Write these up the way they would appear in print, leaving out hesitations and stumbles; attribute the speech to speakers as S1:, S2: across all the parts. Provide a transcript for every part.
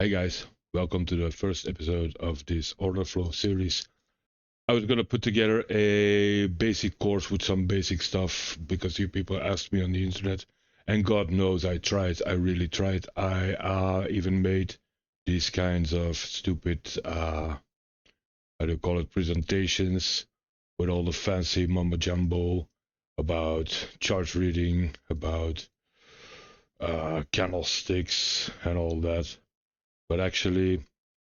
S1: Hey guys, welcome to the first episode of this order flow series. I was gonna put together a basic course with some basic stuff because you people asked me on the internet, and God knows I tried. I really tried. I even made these kinds of stupid, how do you call it, presentations with all the fancy mumbo jumbo about chart reading, about candlesticks, and all that. But actually,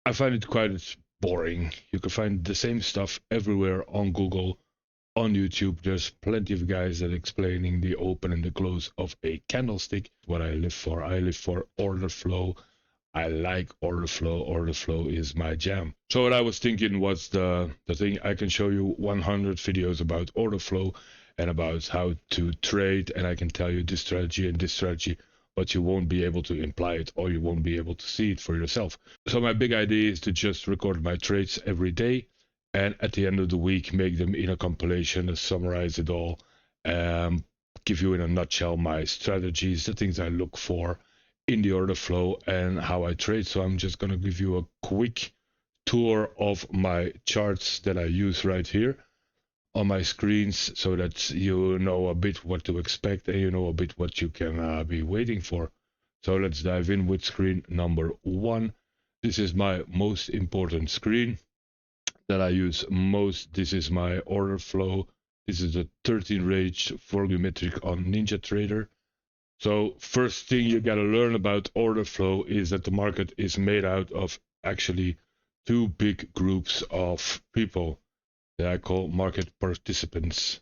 S1: I find it quite boring. You can find the same stuff everywhere on Google, on YouTube. There's plenty of guys that explaining the open and the close of a candlestick. What I live for. I live for order flow. I like order flow. Order flow is my jam. So what I was thinking was the thing. I can show you 100 videos about order flow and about how to trade, and I can tell you this strategy and this strategy, but you won't be able to imply it or you won't be able to see it for yourself. So my big idea is to just record my trades every day, and at the end of the week make them in a compilation and summarize it all, give you in a nutshell my strategies, the things I look for in the order flow, and how I trade. So I'm just going to give you a quick tour of my charts that I use right here on my screens, so that you know a bit what to expect and you know a bit what you can be waiting for. So let's dive in with screen number 1. This is my most important screen that I use most. This is my order flow. This is the 13 range volumetric on NinjaTrader. So first thing you gotta learn about order flow is that the market is made out of actually two big groups of people that I call market participants.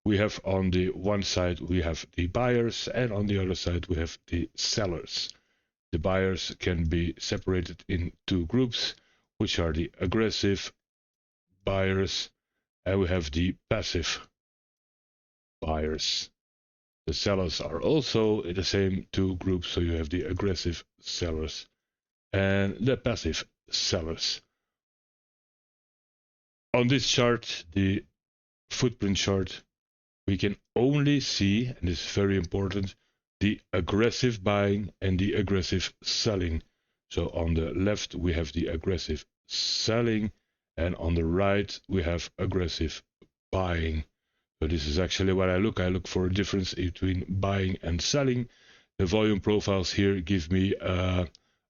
S1: We have on the one side, we have the buyers, and on the other side, we have the sellers. The buyers can be separated in two groups, which are the aggressive buyers, and we have the passive buyers. The sellers are also in the same two groups, so you have the aggressive sellers and the passive sellers. On this chart, the footprint chart, we can only see, and this is very important, the aggressive buying and the aggressive selling. So on the left we have the aggressive selling, and on the right we have aggressive buying. So this is actually what I look for a difference between buying and selling. The volume profiles here give me an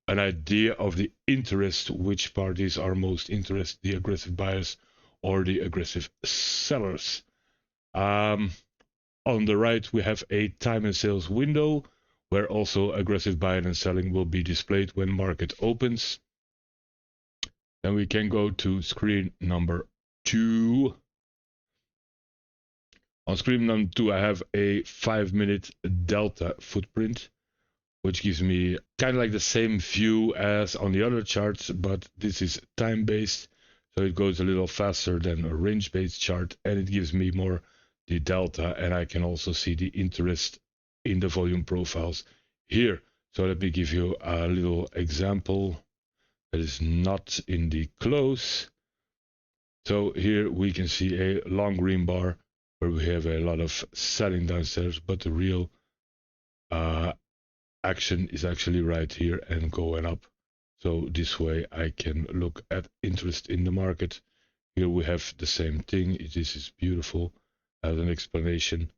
S1: idea of the interest, which parties are most interested, the aggressive buyers or the aggressive sellers. On the right, we have a time and sales window where also aggressive buying and selling will be displayed when market opens. Then we can go to screen number 2. On screen number 2, I have a 5-minute delta footprint, which gives me kind of like the same view as on the other charts, but this is time-based. So it goes a little faster than a range-based chart, and it gives me more the delta, and I can also see the interest in the volume profiles here. So let me give you a little example that is not in the close. So here we can see a long green bar where we have a lot of selling downstairs, but the real action is actually right here and going up. So this way I can look at interest in the market. Here we have the same thing. This is beautiful. As an explanation,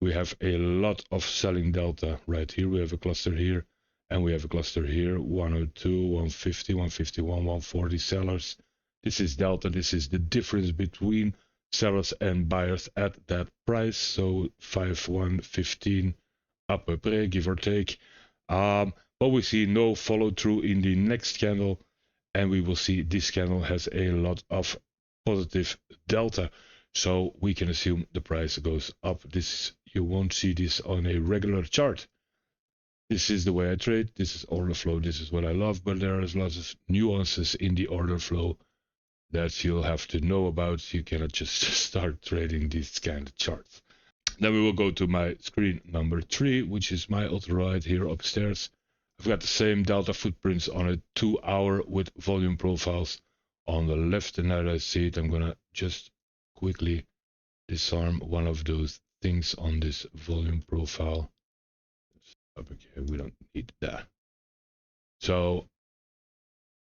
S1: we have a lot of selling delta right here. We have a cluster here, and we have a cluster here, 102, 150, 151, 140 sellers. This is delta. This is the difference between sellers and buyers at that price. So 5115 à peu près, give or take. But we see no follow through in the next candle, and we will see this candle has a lot of positive delta. So we can assume the price goes up. This, you won't see this on a regular chart. This is the way I trade. This is order flow. This is what I love, but there is lots of nuances in the order flow that you'll have to know about. You cannot just start trading these kind of charts. Then we will go to my screen number 3, which is my ultra right here upstairs. I've got the same delta footprints on a 2-hour with volume profiles on the left, and now that I see it, I'm gonna just quickly disarm one of those things on this volume profile. Okay, we don't need that. So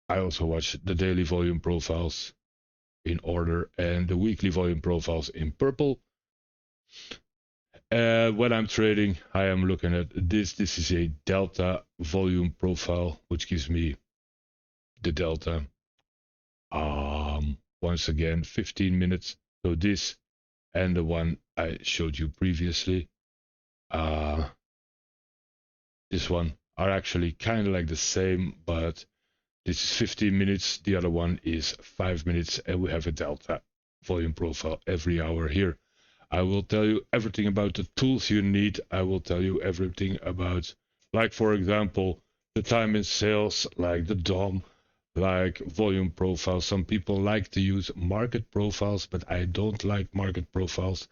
S1: I also watch the daily volume profiles in order and the weekly volume profiles in purple. When I'm trading, I am looking at this. This is a delta volume profile, which gives me the delta. Once again, 15 minutes. So this and the one I showed you previously, this one are actually kind of like the same, but this is 15 minutes. The other one is 5 minutes, and we have a delta volume profile every hour here. I will tell you everything about the tools you need. I will tell you everything about, like, for example, the time in sales, like the DOM, like volume profiles. Some people like to use market profiles, but I don't like market profiles.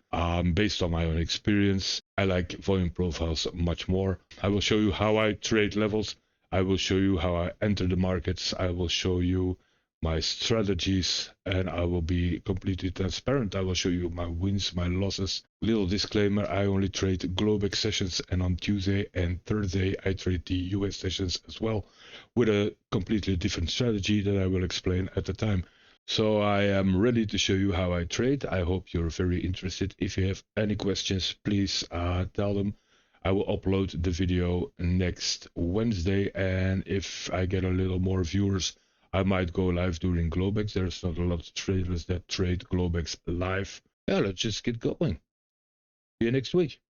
S1: Based on my own experience, I like volume profiles much more. I will show you how I trade levels. I will show you how I enter the markets. I will show you my strategies, and I will be completely transparent. I will show you my wins, my losses. Little disclaimer, I only trade Globex sessions, and on Tuesday and Thursday I trade the US sessions as well, with a completely different strategy that I will explain at the time. So I am ready to show you how I trade. I hope you're very interested. If you have any questions, please tell them. I will upload the video next Wednesday, and if I get a little more viewers, I might go live during Globex. There's not a lot of traders that trade Globex live. Yeah, let's just get going. See you next week.